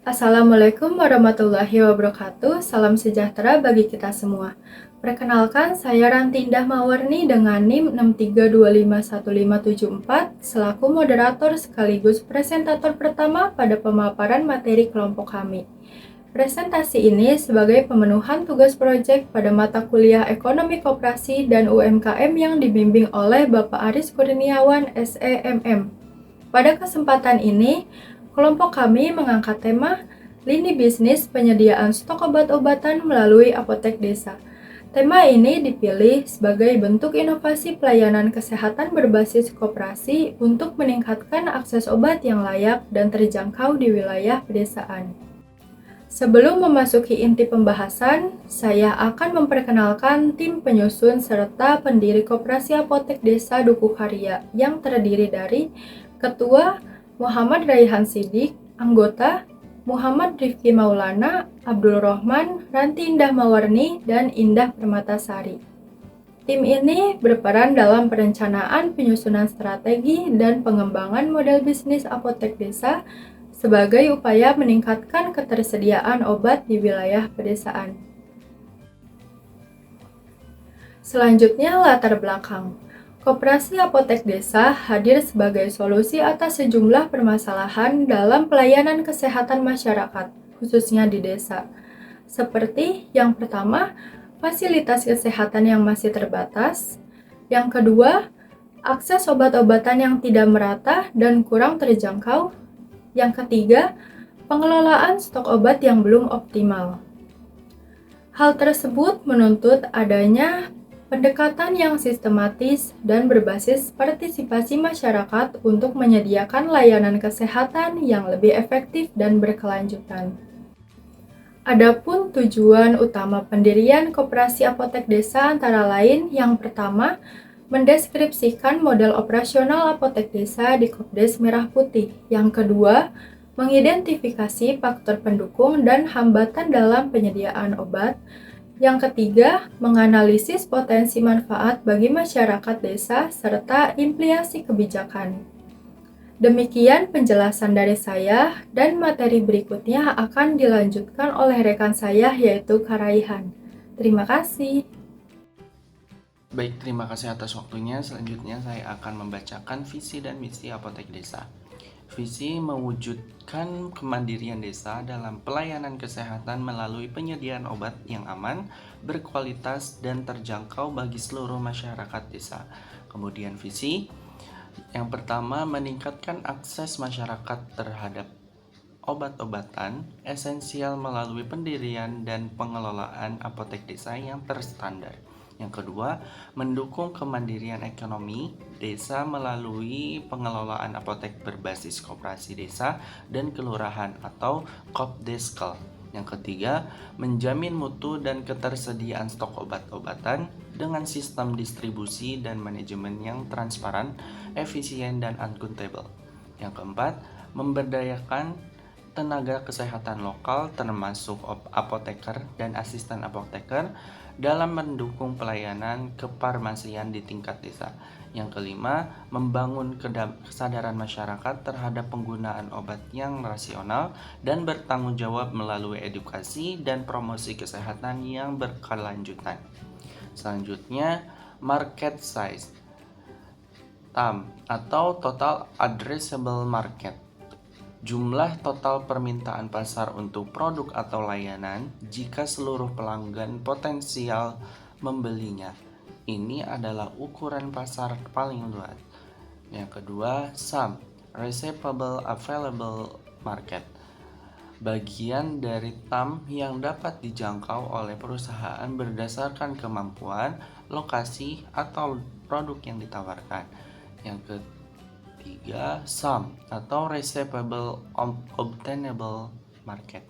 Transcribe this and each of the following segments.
Assalamualaikum warahmatullahi wabarakatuh. Salam sejahtera bagi kita semua. Perkenalkan, saya Ranti Indah Mawarni dengan NIM 632515574 selaku moderator sekaligus presentator pertama pada pemaparan materi kelompok kami. Presentasi ini sebagai pemenuhan tugas proyek pada mata kuliah Ekonomi Koperasi dan UMKM yang dibimbing oleh Bapak Aris Kurniawan SEMM. Pada kesempatan ini, kelompok kami mengangkat tema Lini Bisnis Penyediaan Stok Obat-obatan melalui Apotek Desa. Tema ini dipilih sebagai bentuk inovasi pelayanan kesehatan berbasis koperasi untuk meningkatkan akses obat yang layak dan terjangkau di wilayah pedesaan. Sebelum memasuki inti pembahasan, saya akan memperkenalkan tim penyusun serta pendiri Koperasi Apotek Desa Duku Karya yang terdiri dari Ketua Muhammad Raihan Sidik, Anggota Muhammad Rifki Maulana, Abdul Rohman, Ranti Indah Mawarni, dan Indah Permatasari. Tim ini berperan dalam perencanaan penyusunan strategi dan pengembangan model bisnis apotek desa sebagai upaya meningkatkan ketersediaan obat di wilayah pedesaan. Selanjutnya, latar belakang. Koperasi Apotek Desa hadir sebagai solusi atas sejumlah permasalahan dalam pelayanan kesehatan masyarakat, khususnya di desa. Seperti yang pertama, fasilitas kesehatan yang masih terbatas. Yang kedua, akses obat-obatan yang tidak merata dan kurang terjangkau. Yang ketiga, pengelolaan stok obat yang belum optimal. Hal tersebut menuntut adanya pendekatan yang sistematis dan berbasis partisipasi masyarakat untuk menyediakan layanan kesehatan yang lebih efektif dan berkelanjutan. Adapun tujuan utama pendirian Koperasi Apotek Desa antara lain yang pertama, mendeskripsikan model operasional apotek desa di Kopdes Merah Putih. Yang kedua, mengidentifikasi faktor pendukung dan hambatan dalam penyediaan obat. Yang ketiga, menganalisis potensi manfaat bagi masyarakat desa serta implikasi kebijakan. Demikian penjelasan dari saya, dan materi berikutnya akan dilanjutkan oleh rekan saya yaitu Karaihan. Terima kasih. Baik, terima kasih atas waktunya. Selanjutnya saya akan membacakan visi dan misi Apotek Desa. Visi mewujudkan kemandirian desa dalam pelayanan kesehatan melalui penyediaan obat yang aman, berkualitas, dan terjangkau bagi seluruh masyarakat desa. Kemudian visi yang pertama, meningkatkan akses masyarakat terhadap obat-obatan esensial melalui pendirian dan pengelolaan apotek desa yang terstandar. Yang kedua, mendukung kemandirian ekonomi desa melalui pengelolaan apotek berbasis koperasi desa dan kelurahan atau Kopdeskel. Yang ketiga, menjamin mutu dan ketersediaan stok obat-obatan dengan sistem distribusi dan manajemen yang transparan, efisien, dan akuntabel. Yang keempat, memberdayakan tenaga kesehatan lokal termasuk apoteker dan asisten apoteker dalam mendukung pelayanan kefarmasian di tingkat desa. Yang kelima, membangun kesadaran masyarakat terhadap penggunaan obat yang rasional dan bertanggung jawab melalui edukasi dan promosi kesehatan yang berkelanjutan. Selanjutnya, market size TAM atau Total Addressable Market. Jumlah total permintaan pasar untuk produk atau layanan jika seluruh pelanggan potensial membelinya. Ini adalah ukuran pasar paling luas. Yang kedua, SAM, Receivable Available Market. Bagian dari TAM yang dapat dijangkau oleh perusahaan berdasarkan kemampuan, lokasi, atau produk yang ditawarkan. Yang ketiga, SOM atau Receivable Obtainable Market.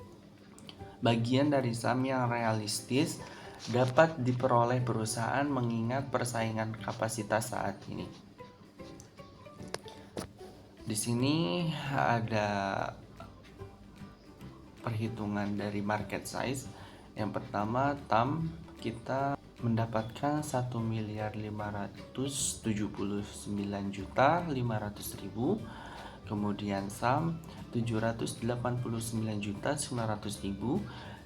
Bagian dari SAM yang realistis dapat diperoleh perusahaan mengingat persaingan kapasitas saat ini. Di sini ada perhitungan dari market size. Yang pertama, TAM kita mendapatkan 1.579.500.000. Kemudian SAM 789.900.000,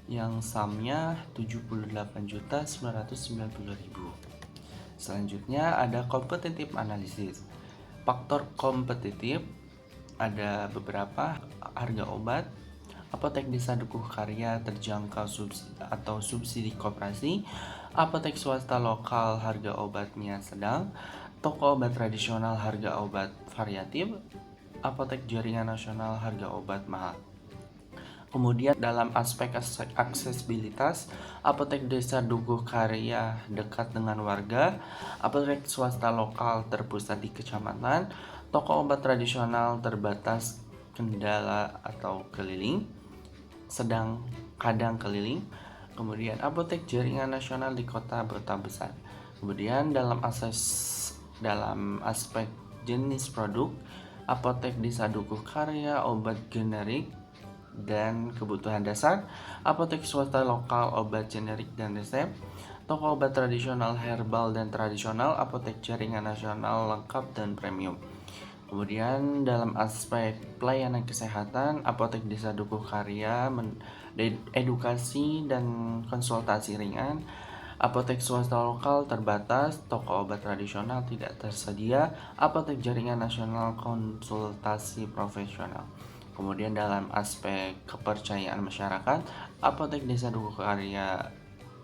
yang SAM-nya 78.990.000. Selanjutnya ada competitive analysis. Faktor kompetitif ada beberapa: harga obat, apotek desa dukuh karya terjangkau subsidi koperasi, apotek swasta lokal harga obatnya sedang, toko obat tradisional harga obat variatif, apotek jaringan nasional harga obat mahal. Kemudian dalam aspek aksesibilitas, apotek desa dukuh karya dekat dengan warga, apotek swasta lokal terpusat di kecamatan, toko obat tradisional terbatas kendala atau keliling, sedang kadang keliling. Kemudian apotek jaringan nasional di kota besar. Kemudian dalam aspek jenis produk, apotek desa dukuh karya obat generik dan kebutuhan dasar, apotek swasta lokal obat generik dan resep, toko obat tradisional herbal dan tradisional, apotek jaringan nasional lengkap dan premium. Kemudian dalam aspek pelayanan kesehatan, apotek desa dukuh karya edukasi dan konsultasi ringan, apotek swasta lokal terbatas, toko obat tradisional tidak tersedia, apotek jaringan nasional konsultasi profesional. Kemudian dalam aspek kepercayaan masyarakat, apotek desa dukuh karya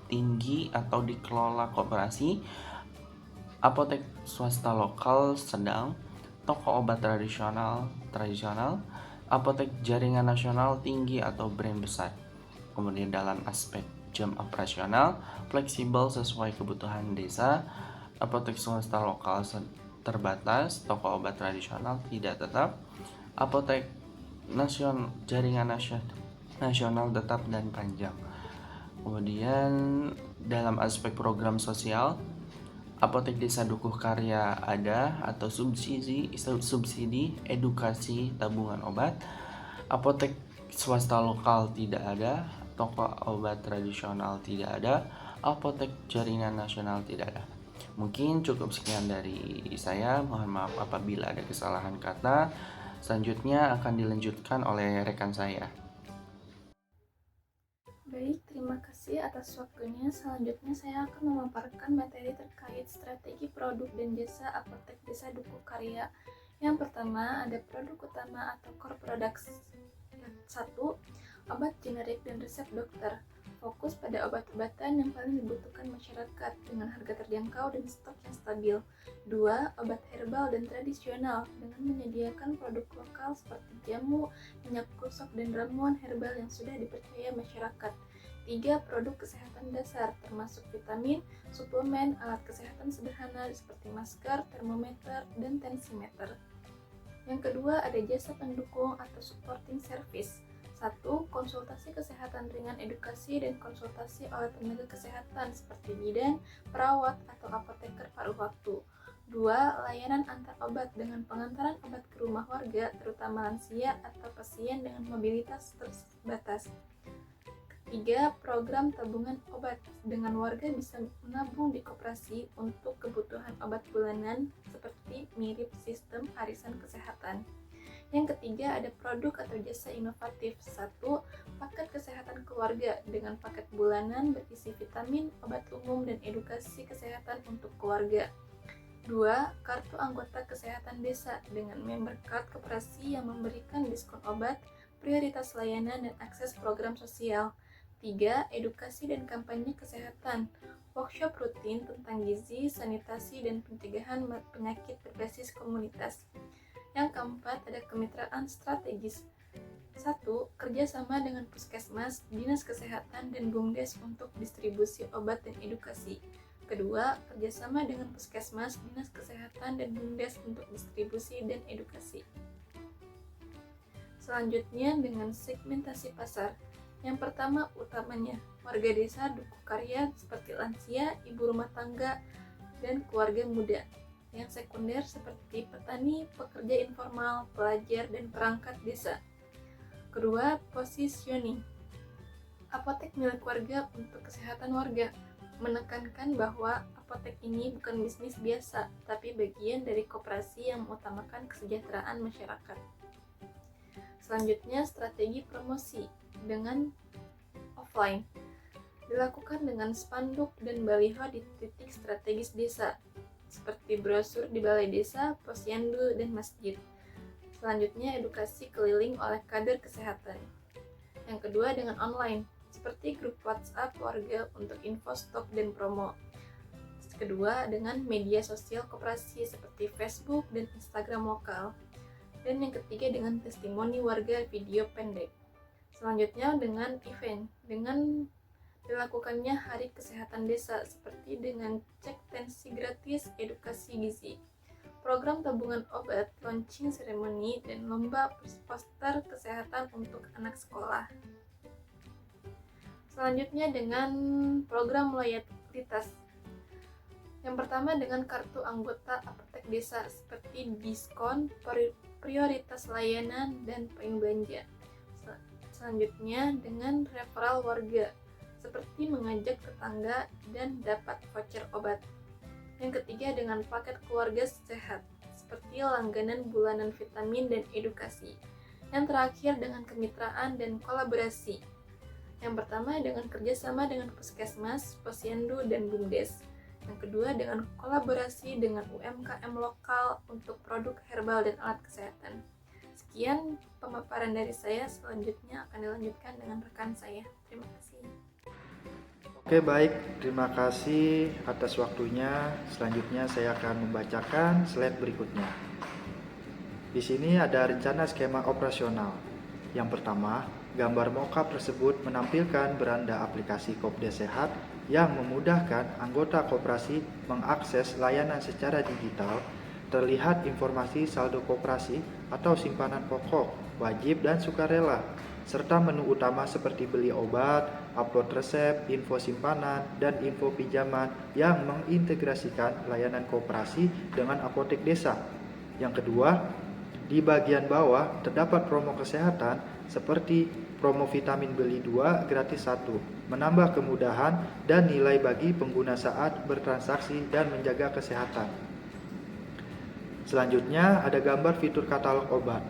tinggi atau dikelola koperasi, apotek swasta lokal sedang, toko obat tradisional, apotek jaringan nasional tinggi atau brand besar. Kemudian dalam aspek jam operasional, fleksibel sesuai kebutuhan desa, apotek swasta lokal terbatas, toko obat tradisional tidak tetap, apotek jaringan nasional tetap dan panjang. Kemudian dalam aspek program sosial, apotek desa dukuh karya ada atau subsidi edukasi tabungan obat, apotek swasta lokal tidak ada, toko obat tradisional tidak ada, apotek jaringan nasional tidak ada. Mungkin cukup sekian dari saya, mohon maaf apabila ada kesalahan kata. Selanjutnya akan dilanjutkan oleh rekan saya. Baik, terima kasih atas waktunya. Selanjutnya saya akan memaparkan materi terkait strategi produk dan jasa apotek desa dukuh karya. Yang pertama ada produk utama atau core products. 1. Obat generik dan resep dokter. Fokus pada obat-obatan yang paling dibutuhkan masyarakat dengan harga terjangkau dan stok yang stabil. 2. Obat herbal dan tradisional dengan menyediakan produk lokal seperti jamu, minyak gosok, dan ramuan herbal yang sudah dipercaya masyarakat. 3. Produk kesehatan dasar termasuk vitamin, suplemen, alat kesehatan sederhana seperti masker, termometer, dan tensimeter. Yang kedua ada jasa pendukung atau supporting service. 1. Konsultasi kesehatan ringan, edukasi dan konsultasi oleh tenaga kesehatan seperti bidan, perawat, atau apoteker paruh waktu. 2. Layanan antar obat dengan pengantaran obat ke rumah warga, terutama lansia atau pasien dengan mobilitas terbatas. 3. Program tabungan obat dengan warga bisa menabung di koperasi untuk kebutuhan obat bulanan seperti mirip sistem arisan kesehatan. Yang ketiga ada produk atau jasa inovatif. 1. Paket kesehatan keluarga dengan paket bulanan berisi vitamin, obat umum, dan edukasi kesehatan untuk keluarga. 2. Kartu anggota kesehatan desa dengan member card koperasi yang memberikan diskon obat, prioritas layanan, dan akses program sosial. 3. Edukasi dan kampanye kesehatan. Workshop rutin tentang gizi, sanitasi, dan pencegahan penyakit berbasis komunitas. Yang keempat ada kemitraan strategis. 1. Kerjasama dengan puskesmas, dinas kesehatan, dan BUMDes untuk distribusi obat dan edukasi. Kedua, kerjasama dengan puskesmas, dinas kesehatan, dan BUMDes untuk distribusi dan edukasi. Selanjutnya dengan segmentasi pasar. Yang pertama utamanya warga desa dukuh karya seperti lansia, ibu rumah tangga, dan keluarga muda. Yang sekunder seperti petani, pekerja informal, pelajar, dan perangkat desa. Kedua, positioning. Apotek milik warga untuk kesehatan warga. Menekankan bahwa apotek ini bukan bisnis biasa, tapi bagian dari koperasi yang mengutamakan kesejahteraan masyarakat. Selanjutnya, strategi promosi dengan offline dilakukan dengan spanduk dan baliho di titik strategis desa, seperti brosur di balai desa, posyandu, dan masjid. Selanjutnya, edukasi keliling oleh kader kesehatan. Yang kedua, dengan online, seperti grup WhatsApp warga untuk info stok dan promo. Kedua, dengan media sosial koperasi seperti Facebook dan Instagram lokal. Dan yang ketiga, dengan testimoni warga video pendek. Selanjutnya, dengan event, dengan dilakukannya hari kesehatan desa, seperti dengan cek tensi gratis, edukasi gizi, program tabungan obat, launching seremoni, dan lomba poster kesehatan untuk anak sekolah. Selanjutnya, dengan program loyalitas. Yang pertama, dengan kartu anggota apotek desa, seperti diskon, prioritas layanan, dan poin belanja. Selanjutnya, dengan referral warga, seperti mengajak tetangga dan dapat voucher obat. Yang ketiga, dengan paket keluarga sehat, seperti langganan bulanan vitamin dan edukasi. Yang terakhir, dengan kemitraan dan kolaborasi. Yang pertama, dengan kerjasama dengan puskesmas, posyandu, dan bumdes. Yang kedua, dengan kolaborasi dengan UMKM lokal untuk produk herbal dan alat kesehatan. Sekian pemaparan dari saya, selanjutnya akan dilanjutkan dengan rekan saya. Terima kasih. Oke, baik, terima kasih atas waktunya. Selanjutnya saya akan membacakan slide berikutnya. Di sini ada rencana skema operasional. Yang pertama, gambar mockup tersebut menampilkan beranda aplikasi Kopdes Sehat yang memudahkan anggota koperasi mengakses layanan secara digital. Terlihat informasi saldo koperasi atau simpanan pokok, wajib dan sukarela, serta menu utama seperti beli obat, upload resep, info simpanan, dan info pinjaman yang mengintegrasikan layanan koperasi dengan apotek desa. Yang kedua, di bagian bawah terdapat promo kesehatan seperti promo vitamin beli 2 gratis 1, menambah kemudahan dan nilai bagi pengguna saat bertransaksi dan menjaga kesehatan. Selanjutnya ada gambar fitur katalog obat.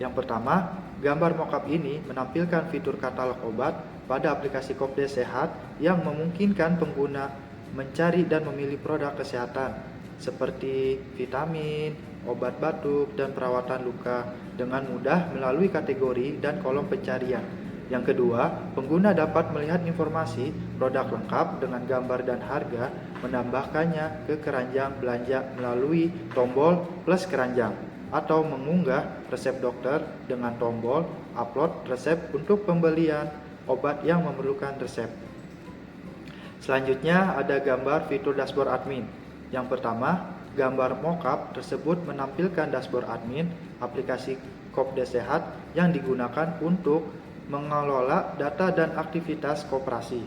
Yang pertama, gambar mockup ini menampilkan fitur katalog obat pada aplikasi Kopdes Sehat yang memungkinkan pengguna mencari dan memilih produk kesehatan seperti vitamin, obat batuk, dan perawatan luka dengan mudah melalui kategori dan kolom pencarian. Yang kedua, pengguna dapat melihat informasi produk lengkap dengan gambar dan harga, menambahkannya ke keranjang belanja melalui tombol plus keranjang, atau mengunggah resep dokter dengan tombol upload resep untuk pembelian obat yang memerlukan resep. Selanjutnya ada gambar fitur dashboard admin. Yang pertama, gambar mockup tersebut menampilkan dashboard admin aplikasi Kopdes Sehat yang digunakan untuk mengelola data dan aktivitas koperasi.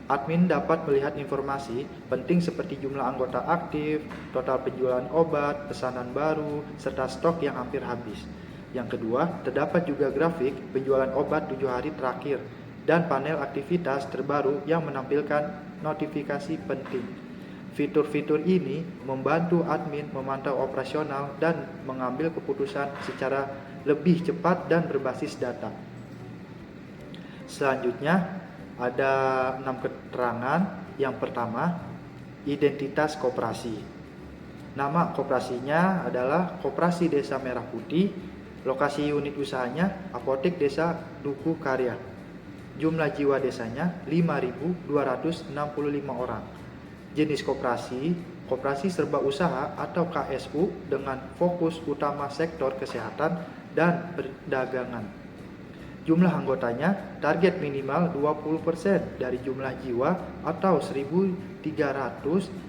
Admin dapat melihat informasi penting seperti jumlah anggota aktif, total penjualan obat, pesanan baru, serta stok yang hampir habis. Yang kedua, terdapat juga grafik penjualan obat 7 hari terakhir dan panel aktivitas terbaru yang menampilkan notifikasi penting. Fitur-fitur ini membantu admin memantau operasional dan mengambil keputusan secara lebih cepat dan berbasis data. Selanjutnya ada 6 keterangan. Yang pertama, identitas koperasi. Nama koperasinya adalah Koperasi Desa Merah Putih. Lokasi unit usahanya Apotek Desa Duku Karya. Jumlah jiwa desanya 5.265 orang. Jenis koperasi, koperasi serba usaha atau KSU dengan fokus utama sektor kesehatan dan perdagangan. Jumlah anggotanya target minimal 20% dari jumlah jiwa atau 1.300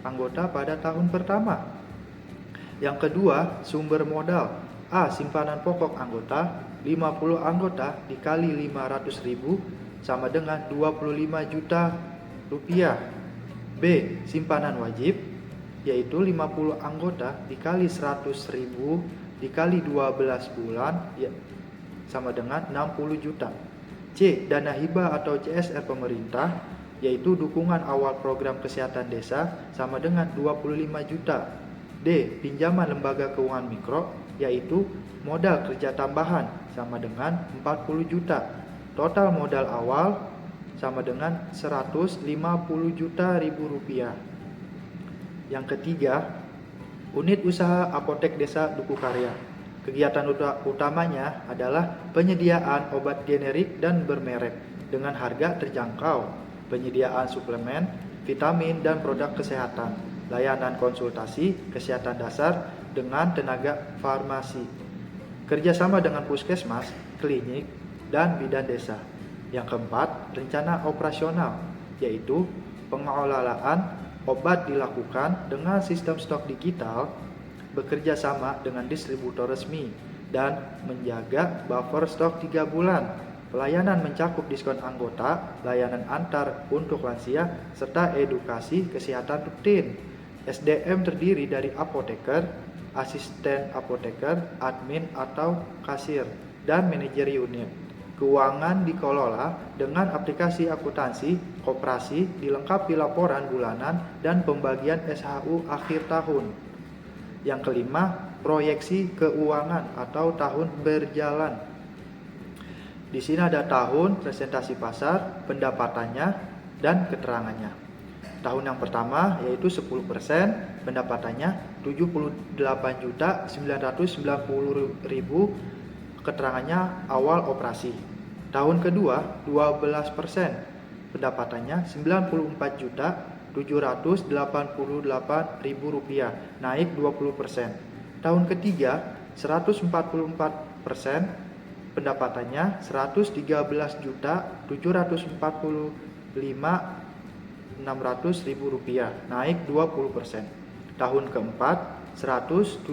anggota pada tahun pertama. Yang kedua, sumber modal. A. Simpanan pokok anggota 50 anggota dikali 500.000 sama dengan 25 juta rupiah. B. Simpanan wajib, yaitu 50 anggota dikali 100.000 dikali 12 bulan sama dengan 60 juta. C. Dana hibah atau CSR pemerintah, yaitu dukungan awal program kesehatan desa sama dengan 25 juta. D. Pinjaman lembaga keuangan mikro, yaitu modal kerja tambahan sama dengan 40 juta. Total modal awal sama dengan 150 juta ribu rupiah. Yang ketiga, unit usaha apotek desa Duku Karya. Kegiatan utamanya adalah penyediaan obat generik dan bermerek dengan harga terjangkau, penyediaan suplemen, vitamin, dan produk kesehatan, layanan konsultasi kesehatan dasar dengan tenaga farmasi, kerjasama dengan puskesmas, klinik, dan bidan desa. Yang keempat, rencana operasional, yaitu pengelolaan obat dilakukan dengan sistem stok digital, bekerja sama dengan distributor resmi, dan menjaga buffer stok 3 bulan. Pelayanan mencakup diskon anggota, layanan antar untuk lansia, serta edukasi kesehatan rutin. SDM terdiri dari apoteker, asisten apoteker, admin atau kasir, dan manajer unit. Keuangan dikelola dengan aplikasi akuntansi, koperasi, dilengkapi laporan bulanan, dan pembagian SHU akhir tahun. Yang kelima, proyeksi keuangan atau tahun berjalan. Di sini ada tahun, presentasi pasar, pendapatannya, dan keterangannya. Tahun yang pertama yaitu 10%, pendapatannya 78.990.000, keterangannya awal operasi. Tahun kedua 12%, pendapatannya 94.788.000 rupiah, naik 20%. Tahun ketiga 144%, pendapatannya 113.745.600.000 rupiah, naik 20%. Tahun keempat 173%,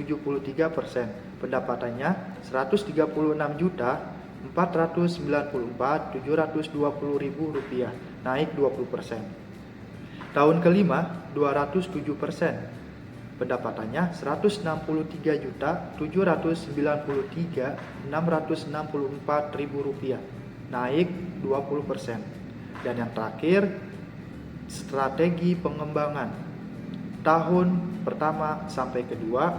pendapatannya 136.494.720.000 rupiah, naik 20%. Tahun kelima 207%, pendapatannya 163.793.664.000 rupiah, naik 20%. Dan yang terakhir, strategi pengembangan. Tahun pertama sampai kedua,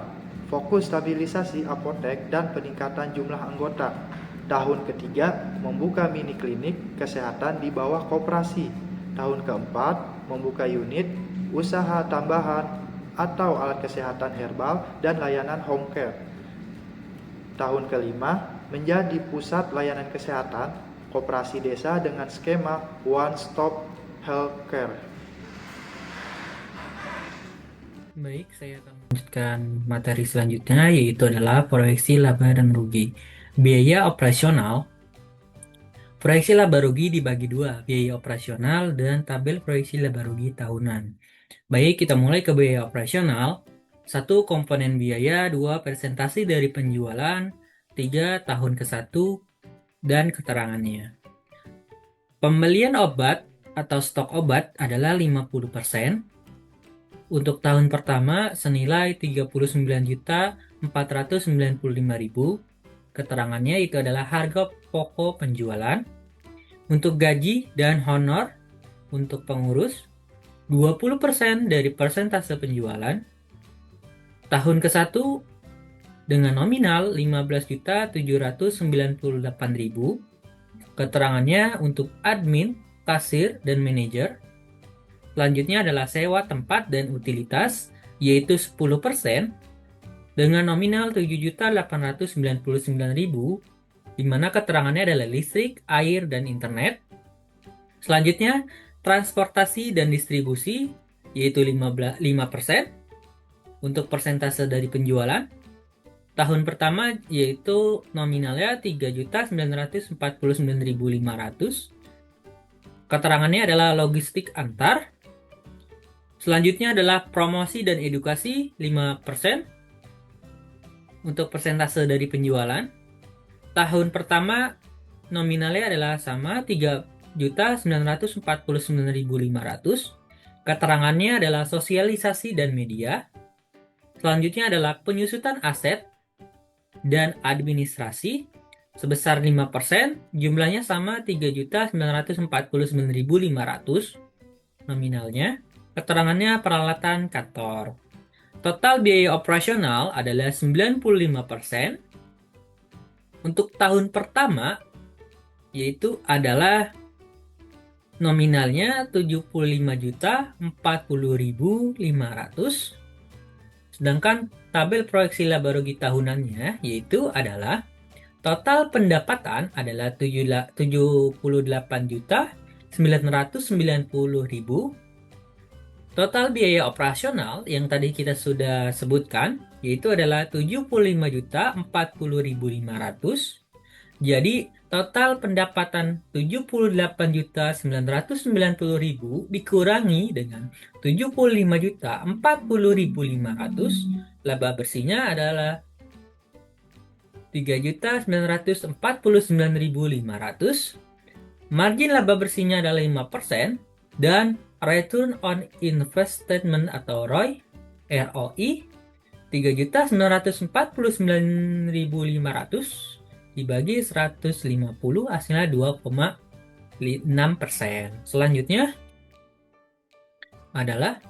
fokus stabilisasi apotek dan peningkatan jumlah anggota. Tahun ketiga, membuka mini klinik kesehatan di bawah koperasi. Tahun keempat, membuka unit usaha tambahan atau alat kesehatan herbal dan layanan home care. Tahun kelima, menjadi pusat layanan kesehatan koperasi desa dengan skema one stop healthcare. Baik, saya akan melanjutkan materi selanjutnya, yaitu adalah proyeksi laba dan rugi. Biaya operasional. Proyeksi laba rugi dibagi dua, biaya operasional dan tabel proyeksi laba rugi tahunan. Baik, kita mulai ke biaya operasional. 1. Komponen biaya, 2. Presentasi dari penjualan, 3. Tahun ke-1 dan keterangannya. Pembelian obat atau stok obat adalah 50%. Untuk tahun pertama senilai 39.495.000. Keterangannya itu adalah harga pokok penjualan. Untuk gaji dan honor untuk pengurus 20% dari persentase penjualan. Tahun ke-1 dengan nominal 15.798.000. Keterangannya untuk admin, kasir, dan manajer. Selanjutnya adalah sewa tempat dan utilitas, yaitu 10% dengan nominal 7.899.000, di mana keterangannya adalah listrik, air, dan internet. Selanjutnya, transportasi dan distribusi, yaitu 5% untuk persentase dari penjualan. Tahun pertama yaitu nominalnya 3.949.500. Keterangannya adalah logistik antar. Selanjutnya adalah promosi dan edukasi 5% untuk persentase dari penjualan. Tahun pertama nominalnya adalah sama 3.949.500. Keterangannya adalah sosialisasi dan media. Selanjutnya adalah penyusutan aset dan administrasi sebesar 5%, jumlahnya sama 3.949.500 nominalnya. Keterangannya peralatan kantor. Total biaya operasional adalah 95%. Untuk tahun pertama yaitu adalah nominalnya 75.040.500. Sedangkan tabel proyeksi laba rugi tahunannya yaitu adalah total pendapatan adalah 78.990.000. Total biaya operasional yang tadi kita sudah sebutkan yaitu adalah 75.040.500. Jadi total pendapatan 78.990.000 dikurangi dengan 75.040.500, laba bersihnya adalah 3.949.500. Margin laba bersihnya adalah 5% dan return on investment atau ROI, ROI 3.949.500 dibagi 150 hasilnya 2,6%. Selanjutnya adalah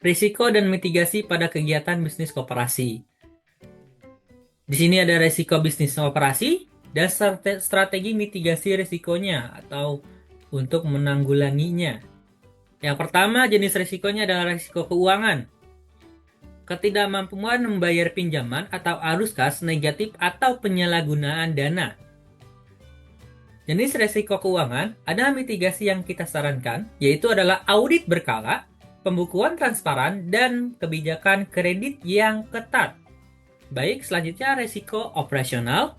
risiko dan mitigasi pada kegiatan bisnis koperasi. Di sini ada risiko bisnis koperasi dan strategi mitigasi risikonya atau untuk menanggulanginya. Yang pertama, jenis risikonya adalah risiko keuangan. Ketidakmampuan membayar pinjaman atau arus kas negatif atau penyalahgunaan dana. Jenis risiko keuangan ada mitigasi yang kita sarankan, yaitu adalah audit berkala, pembukuan transparan, dan kebijakan kredit yang ketat. Baik, selanjutnya risiko operasional.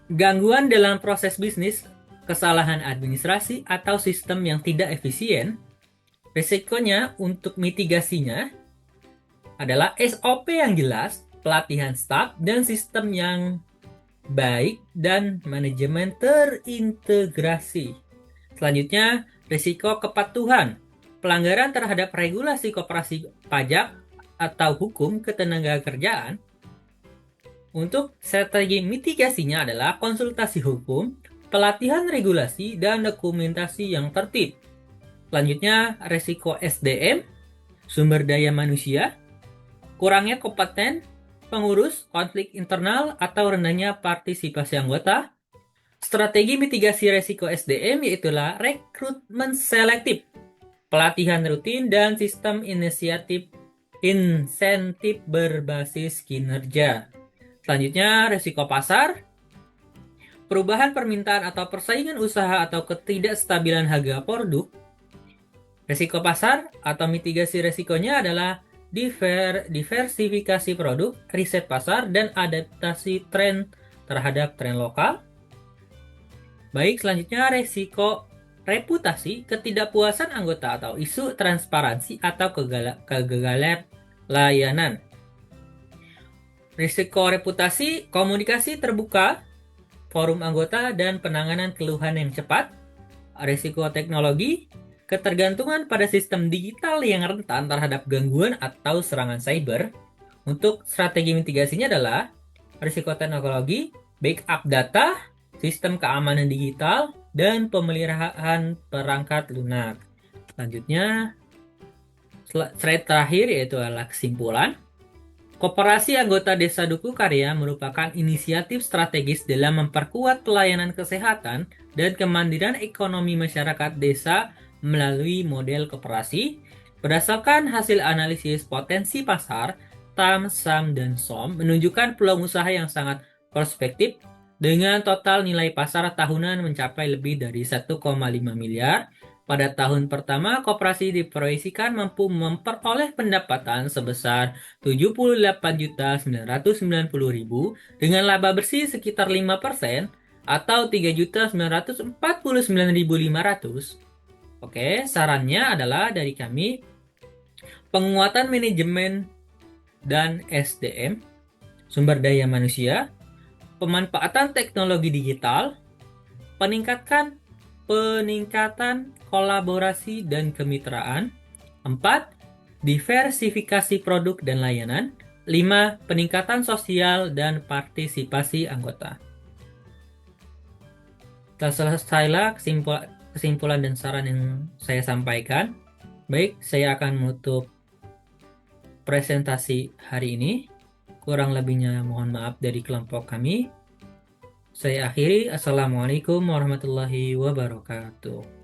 Gangguan dalam proses bisnis, kesalahan administrasi, atau sistem yang tidak efisien. Risikonya untuk mitigasinya adalah SOP yang jelas, pelatihan staf, dan sistem yang baik, dan manajemen terintegrasi. Selanjutnya, risiko kepatuhan. Pelanggaran terhadap regulasi koperasi pajak atau hukum ketenagakerjaan. Untuk strategi mitigasinya adalah konsultasi hukum, pelatihan regulasi, dan dokumentasi yang tertib. Selanjutnya, risiko SDM, sumber daya manusia, kurangnya kompeten pengurus, konflik internal, atau rendahnya partisipasi anggota. Strategi mitigasi risiko SDM yaitulah rekrutmen selektif, pelatihan rutin, dan sistem insentif berbasis kinerja. Selanjutnya, risiko pasar, perubahan permintaan atau persaingan usaha atau ketidakstabilan harga produk. Risiko pasar atau mitigasi risikonya adalah diversifikasi produk, riset pasar, dan adaptasi tren terhadap tren lokal. Baik, selanjutnya risiko reputasi, ketidakpuasan anggota atau isu transparansi atau kegagalan layanan. Risiko reputasi, komunikasi terbuka, forum anggota, dan penanganan keluhan yang cepat. Risiko teknologi, ketergantungan pada sistem digital yang rentan terhadap gangguan atau serangan cyber. Untuk strategi mitigasinya adalah risiko teknologi, backup data, sistem keamanan digital, dan pemeliharaan perangkat lunak. Selanjutnya, slide terakhir yaitu adalah kesimpulan. Koperasi Anggota Desa Duku Karya merupakan inisiatif strategis dalam memperkuat pelayanan kesehatan dan kemandirian ekonomi masyarakat desa melalui model koperasi. Berdasarkan hasil analisis potensi pasar, TAM, SAM, dan SOM menunjukkan peluang usaha yang sangat prospektif dengan total nilai pasar tahunan mencapai lebih dari 1,5 miliar. Pada tahun pertama, koperasi diproyeksikan mampu memperoleh pendapatan sebesar 78.990.000 dengan laba bersih sekitar 5% atau 3.949.500. Oke, sarannya adalah dari kami penguatan manajemen dan SDM, sumber daya manusia, pemanfaatan teknologi digital, peningkatan kolaborasi dan kemitraan. 4. Diversifikasi produk dan layanan. 5. Peningkatan sosial dan partisipasi anggota. Selesailah kesimpulan dan saran yang saya sampaikan. Baik, saya akan menutup presentasi hari ini. Kurang lebihnya mohon maaf dari kelompok kami. Saya akhiri. Assalamualaikum warahmatullahi wabarakatuh.